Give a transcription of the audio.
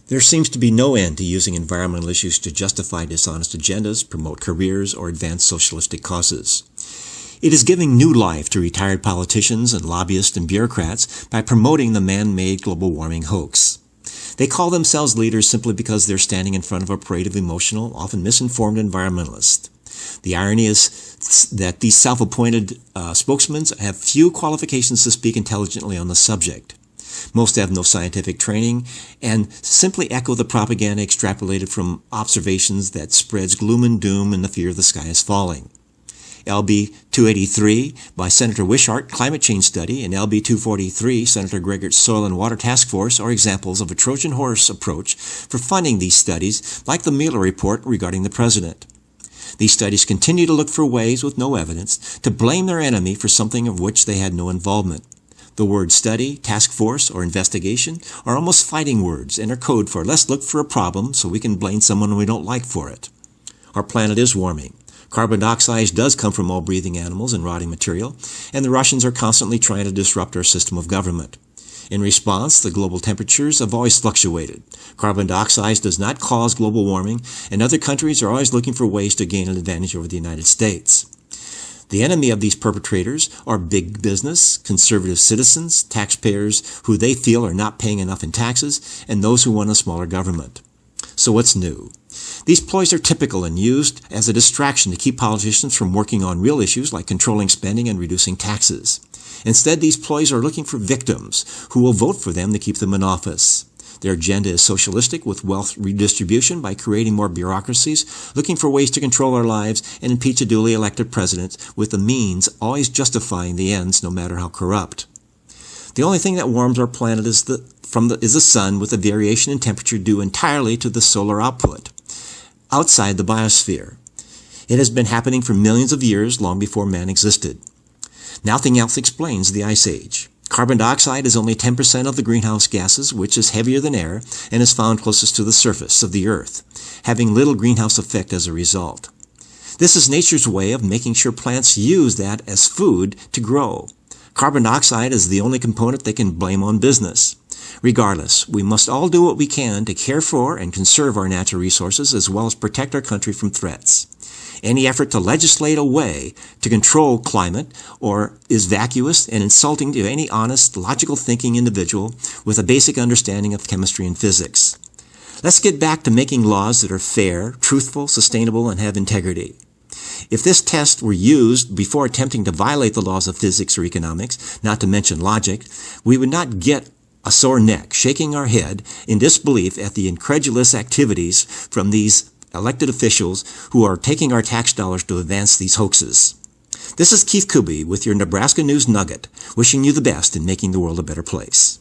There seems to be no end to using environmental issues to justify dishonest agendas, promote careers, or advance socialistic causes. It is giving new life to retired politicians and lobbyists and bureaucrats by promoting the man-made global warming hoax. They call themselves leaders simply because they're standing in front of a parade of emotional, often misinformed environmentalists. The irony is that these self-appointed spokesmen have few qualifications to speak intelligently on the subject. Most have no scientific training and simply echo the propaganda extrapolated from observations that spreads gloom and doom and the fear of the sky is falling. LB 283 by Senator Wishart Climate Change Study and LB 243 Senator Gragert's Soil and Water Task Force are examples of a Trojan horse approach for funding these studies, like the Muller Report regarding the president. These studies continue to look for ways with no evidence to blame their enemy for something of which they had no involvement. The words study, task force, or investigation are almost fighting words and are code for let's look for a problem so we can blame someone we don't like for it. Our planet is warming. Carbon dioxide does come from all breathing animals and rotting material, and the Russians are constantly trying to disrupt our system of government. In response, the global temperatures have always fluctuated. Carbon dioxide does not cause global warming, and other countries are always looking for ways to gain an advantage over the United States. The enemy of these perpetrators are big business, conservative citizens, taxpayers who they feel are not paying enough in taxes, and those who want a smaller government. So what's new? These ploys are typical and used as a distraction to keep politicians from working on real issues like controlling spending and reducing taxes. Instead, these ploys are looking for victims who will vote for them to keep them in office. Their agenda is socialistic, with wealth redistribution by creating more bureaucracies, looking for ways to control our lives and impeach a duly elected president, with the means always justifying the ends no matter how corrupt. The only thing that warms our planet is the sun, with a variation in temperature due entirely to the solar output outside the biosphere. It has been happening for millions of years, long before man existed. Nothing else explains the Ice Age. Carbon dioxide is only 10% of the greenhouse gases, which is heavier than air and is found closest to the surface of the Earth, having little greenhouse effect as a result. This is nature's way of making sure plants use that as food to grow. Carbon dioxide is the only component they can blame on business. Regardless, we must all do what we can to care for and conserve our natural resources as well as protect our country from threats. Any effort to legislate a way to control climate is vacuous and insulting to any honest, logical thinking individual with a basic understanding of chemistry and physics. Let's get back to making laws that are fair, truthful, sustainable, and have integrity. If this test were used before attempting to violate the laws of physics or economics, not to mention logic, we would not get a sore neck, shaking our head in disbelief at the incredulous activities from these elected officials who are taking our tax dollars to advance these hoaxes. This is Keith Kuby with your Nebraska News Nugget, wishing you the best in making the world a better place.